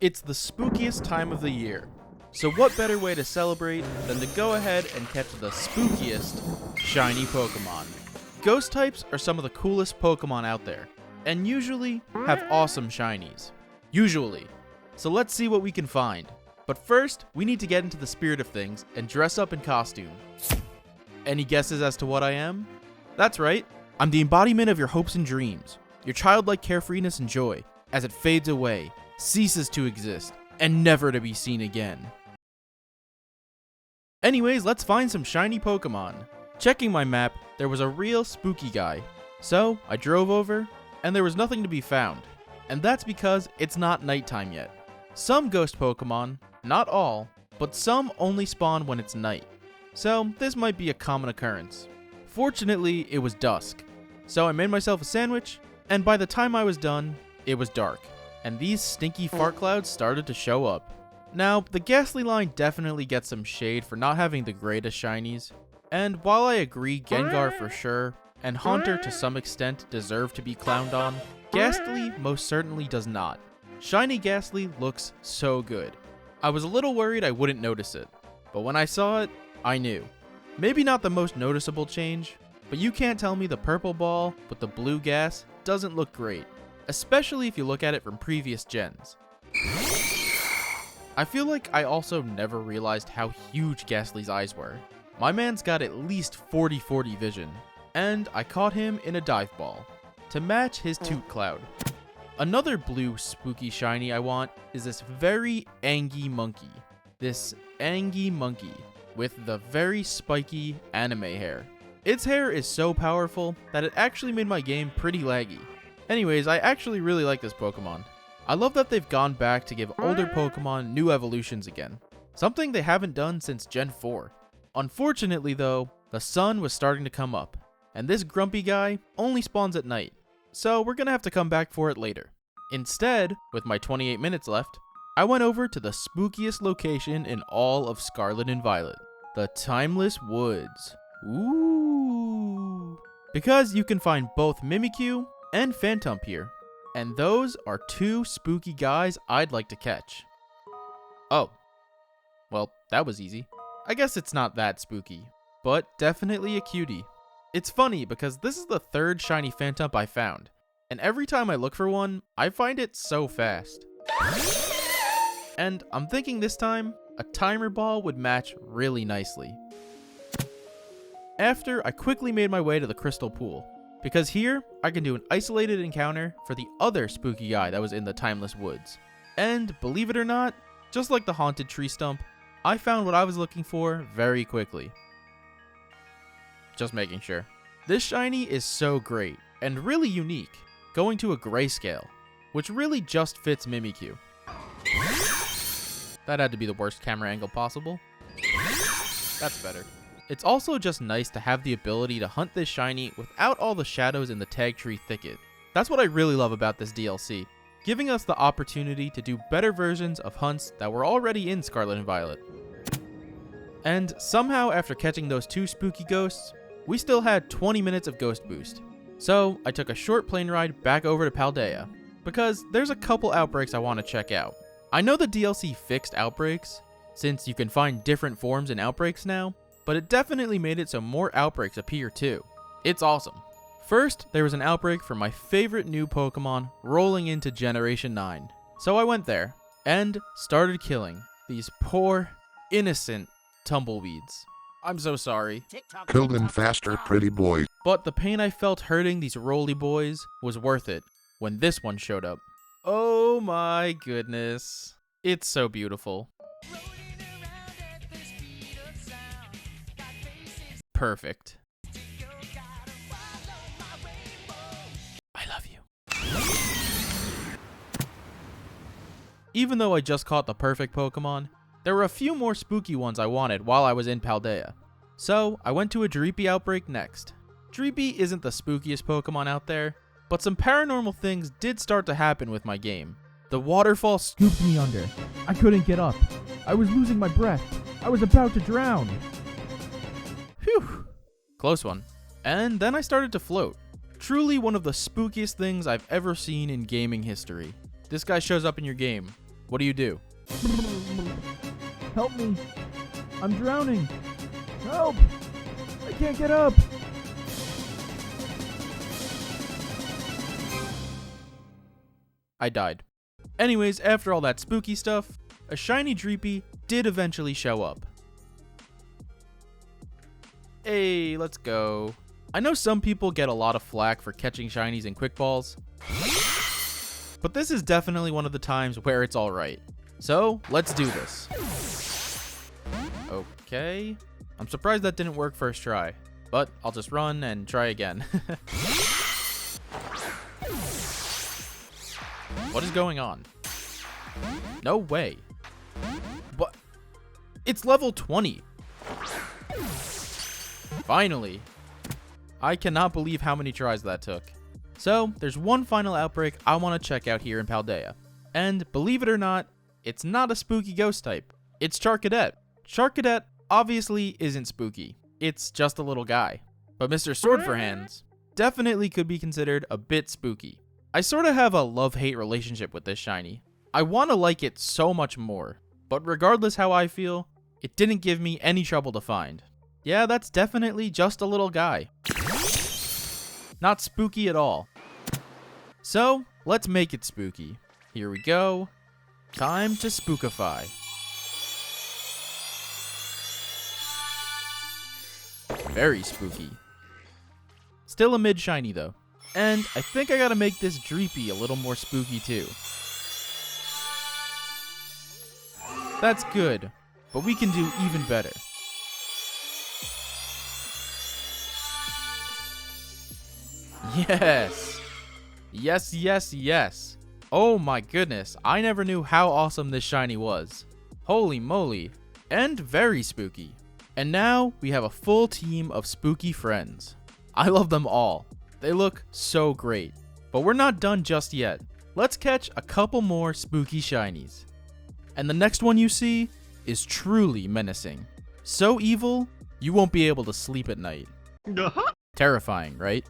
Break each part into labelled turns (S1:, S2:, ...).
S1: It's the spookiest time of the year, so what better way to celebrate than to go ahead and catch the spookiest shiny Pokemon. Ghost types are some of the coolest Pokemon out there, and usually have awesome shinies. Usually. So let's see what we can find. But first, we need to get into the spirit of things and dress up in costume. Any guesses as to what I am? That's right, I'm the embodiment of your hopes and dreams, your childlike carefreeness and joy, as it fades away, ceases to exist, and never to be seen again. Anyways, let's find some shiny Pokemon. Checking my map, there was a real spooky guy. So, I drove over, and there was nothing to be found. And that's because it's not nighttime yet. Some ghost Pokemon, not all, but some only spawn when it's night. So, this might be a common occurrence. Fortunately, it was dusk. So I made myself a sandwich, and by the time I was done, it was dark. And these stinky fart clouds started to show up. Now, the Ghastly line definitely gets some shade for not having the greatest shinies, and while I agree Gengar for sure, and Haunter to some extent deserve to be clowned on, Ghastly most certainly does not. Shiny Ghastly looks so good. I was a little worried I wouldn't notice it, but when I saw it, I knew. Maybe not the most noticeable change, but you can't tell me the purple ball with the blue gas doesn't look great. Especially if you look at it from previous gens. I feel like I also never realized how huge Ghastly's eyes were. My man's got at least 40/40 vision, and I caught him in a dive ball to match his toot cloud. Another blue spooky shiny I want is this very Angie monkey. This Angie monkey with the very spiky anime hair. Its hair is so powerful that it actually made my game pretty laggy. Anyways, I actually really like this Pokemon. I love that they've gone back to give older Pokemon new evolutions again. Something they haven't done since Gen 4. Unfortunately though, the sun was starting to come up, and this grumpy guy only spawns at night. So we're gonna have to come back for it later. Instead, with my 28 minutes left, I went over to the spookiest location in all of Scarlet and Violet. The Timeless Woods. Ooh. Because you can find both Mimikyu and Phantump here, and those are two spooky guys I'd like to catch. Oh, well, that was easy. I guess it's not that spooky, but definitely a cutie. It's funny because this is the third shiny Phantump I found, and every time I look for one, I find it so fast. And I'm thinking this time, a timer ball would match really nicely. After, I quickly made my way to the crystal pool, because here, I can do an isolated encounter for the other spooky guy that was in the Timeless Woods. And, believe it or not, just like the haunted tree stump, I found what I was looking for very quickly. Just making sure. This shiny is so great, and really unique, going to a grayscale, which really just fits Mimikyu. That had to be the worst camera angle possible. That's better. It's also just nice to have the ability to hunt this shiny without all the shadows in the tag tree thicket. That's what I really love about this DLC, giving us the opportunity to do better versions of hunts that were already in Scarlet and Violet. And somehow after catching those two spooky ghosts, we still had 20 minutes of Ghost Boost. So I took a short plane ride back over to Paldea, because there's a couple outbreaks I want to check out. I know the DLC fixed outbreaks, since you can find different forms in outbreaks now, but it definitely made it so more outbreaks appear too. It's awesome. First, there was an outbreak for my favorite new Pokemon rolling into Generation 9. So I went there, and started killing these poor, innocent tumbleweeds. I'm so sorry.
S2: Kill them faster, pretty boy.
S1: But the pain I felt hurting these roly boys was worth it when this one showed up. Oh my goodness. It's so beautiful. Perfect. I love you. Even though I just caught the perfect Pokemon, there were a few more spooky ones I wanted while I was in Paldea. So I went to a Dreepy outbreak next. Dreepy isn't the spookiest Pokemon out there, but some paranormal things did start to happen with my game. The waterfall scooped me under. I couldn't get up. I was losing my breath. I was about to drown. Phew. Close one. And then I started to float. Truly one of the spookiest things I've ever seen in gaming history. This guy shows up in your game. What do you do?
S3: Help me. I'm drowning. Help. I can't get up.
S1: I died. Anyways, after all that spooky stuff, a shiny Dreepy did eventually show up. Hey, let's go. I know some people get a lot of flack for catching shinies in quick balls, but this is definitely one of the times where it's alright. So, let's do this. Okay. I'm surprised that didn't work first try, but I'll just run and try again. What is going on? No way. What? It's level 20. Finally. I cannot believe how many tries that took. So, there's one final outbreak I want to check out here in Paldea. And believe it or not, it's not a spooky ghost type. It's Charcadet. Charcadet obviously isn't spooky. It's just a little guy. But Mr. Sword for Hands definitely could be considered a bit spooky. I sort of have a love-hate relationship with this shiny. I want to like it so much more, but regardless how I feel, it didn't give me any trouble to find. Yeah, that's definitely just a little guy. Not spooky at all. So, let's make it spooky. Here we go. Time to spookify. Very spooky. Still a mid-shiny though. And I think I gotta make this Dreepy a little more spooky too. That's good, but we can do even better. Yes! Yes, yes, yes. Oh my goodness, I never knew how awesome this shiny was. Holy moly. And very spooky. And now we have a full team of spooky friends. I love them all. They look so great. But we're not done just yet. Let's catch a couple more spooky shinies. And the next one you see is truly menacing. So evil, you won't be able to sleep at night. Terrifying, right?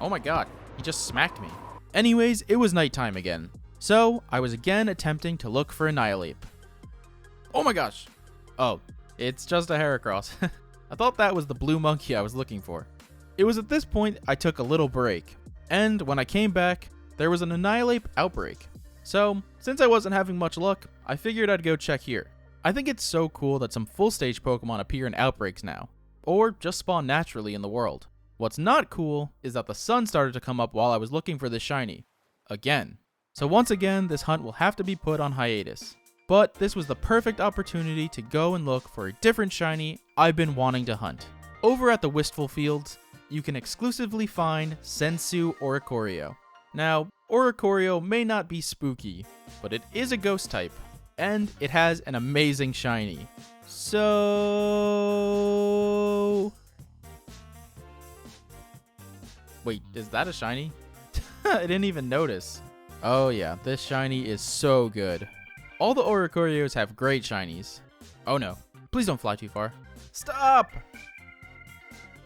S1: Oh my god, he just smacked me. Anyways, it was nighttime again. So, I was again attempting to look for Annihilate. Oh my gosh. Oh, it's just a Heracross. I thought that was the blue monkey I was looking for. It was at this point I took a little break, and when I came back, there was an Annihilate outbreak. So, since I wasn't having much luck, I figured I'd go check here. I think it's so cool that some full stage Pokemon appear in outbreaks now, or just spawn naturally in the world. What's not cool is that the sun started to come up while I was looking for this shiny. Again. So once again, this hunt will have to be put on hiatus. But this was the perfect opportunity to go and look for a different shiny I've been wanting to hunt. Over at the Wistful Fields, you can exclusively find Sensu Oricorio. Now, Oricorio may not be spooky, but it is a ghost type, and it has an amazing shiny. So... Wait, is that a shiny? I didn't even notice. Oh yeah, this shiny is so good. All the Oricorios have great shinies. Oh no, please don't fly too far. Stop!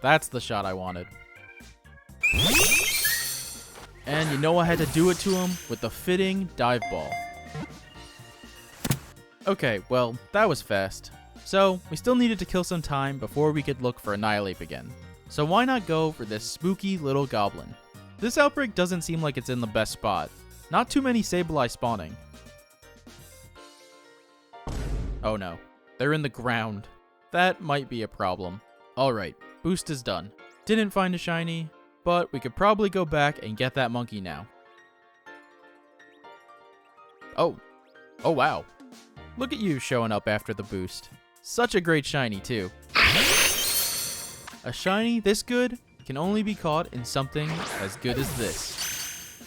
S1: That's the shot I wanted. And you know I had to do it to him with the fitting dive ball. Okay, well, that was fast. So, we still needed to kill some time before we could look for Annihilate again. So why not go for this spooky little goblin? This outbreak doesn't seem like it's in the best spot. Not too many Sableye spawning. Oh no, they're in the ground. That might be a problem. Alright, boost is done. Didn't find a shiny, but we could probably go back and get that monkey now. Oh wow. Look at you showing up after the boost. Such a great shiny too. A shiny this good can only be caught in something as good as this.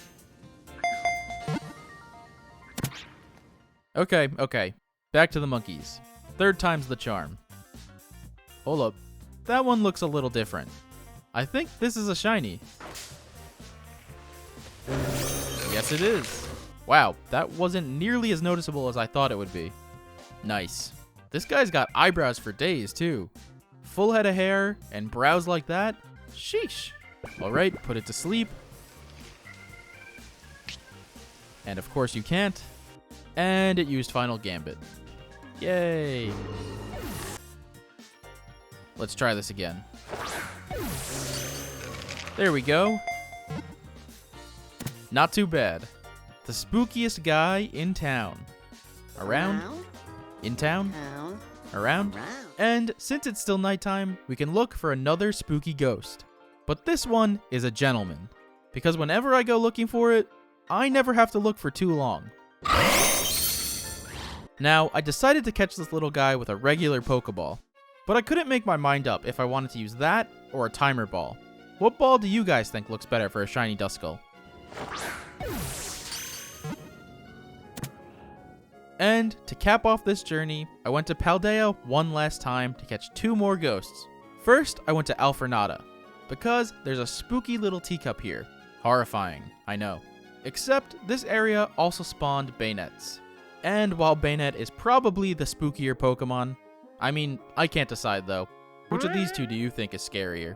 S1: Okay. Back to the monkeys. Third time's the charm. Hold up. That one looks a little different. I think this is a shiny. Yes, it is. Wow, that wasn't nearly as noticeable as I thought it would be. Nice. This guy's got eyebrows for days, too. Full head of hair and brows like that? Sheesh. Alright, put it to sleep. And of course you can't. And it used Final Gambit. Yay! Let's try this again. There we go. Not too bad. The spookiest guy in town. Around? In town? Around? And since it's still nighttime, we can look for another spooky ghost. But this one is a gentleman, because whenever I go looking for it, I never have to look for too long. Now, I decided to catch this little guy with a regular Pokeball, but I couldn't make my mind up if I wanted to use that or a timer ball. What ball do you guys think looks better for a shiny Duskull? And to cap off this journey, I went to Paldea one last time to catch 2 more ghosts. First, I went to Alfornada, because there's a spooky little teacup here. Horrifying, I know. Except this area also spawned Bayonets. And while Bayonet is probably the spookier Pokemon, I mean, I can't decide though. Which of these two do you think is scarier?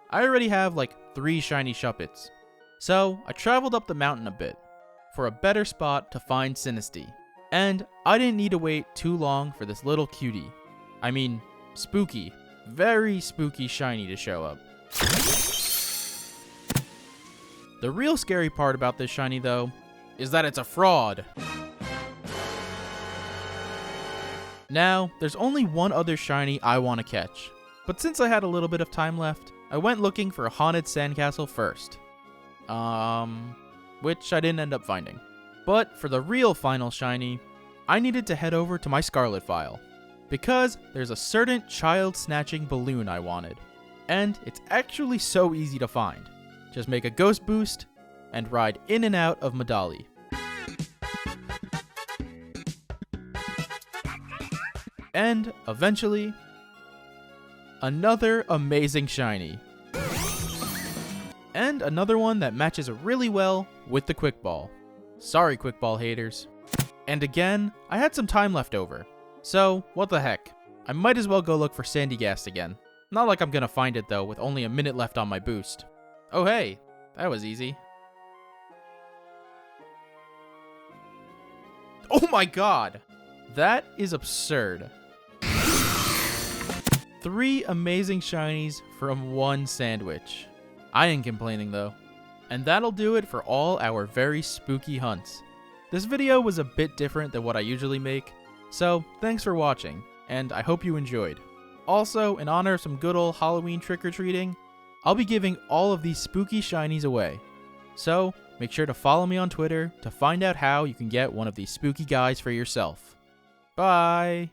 S1: I already have like 3 shiny Shuppets. So I traveled up the mountain a bit for a better spot to find Sinistea. And I didn't need to wait too long for this little cutie. I mean, spooky, very spooky shiny to show up. The real scary part about this shiny though, is that it's a fraud. Now, there's only one other shiny I want to catch, but since I had a little bit of time left, I went looking for a haunted sandcastle first. Which I didn't end up finding. But for the real final shiny, I needed to head over to my Scarlet file, because there's a certain child-snatching balloon I wanted, and it's actually so easy to find. Just make a ghost boost, and ride in and out of Medali. And, eventually, another amazing shiny. And another one that matches really well with the Quick Ball. Sorry, Quick Ball haters. And again, I had some time left over. So, what the heck. I might as well go look for Sandygast again. Not like I'm gonna find it though, with only a minute left on my boost. Oh hey, that was easy. Oh my god! That is absurd. 3 amazing shinies from 1 sandwich. I ain't complaining though. And that'll do it for all our very spooky hunts. This video was a bit different than what I usually make, so thanks for watching, and I hope you enjoyed. Also, in honor of some good old Halloween trick-or-treating, I'll be giving all of these spooky shinies away. So, make sure to follow me on Twitter to find out how you can get one of these spooky guys for yourself. Bye!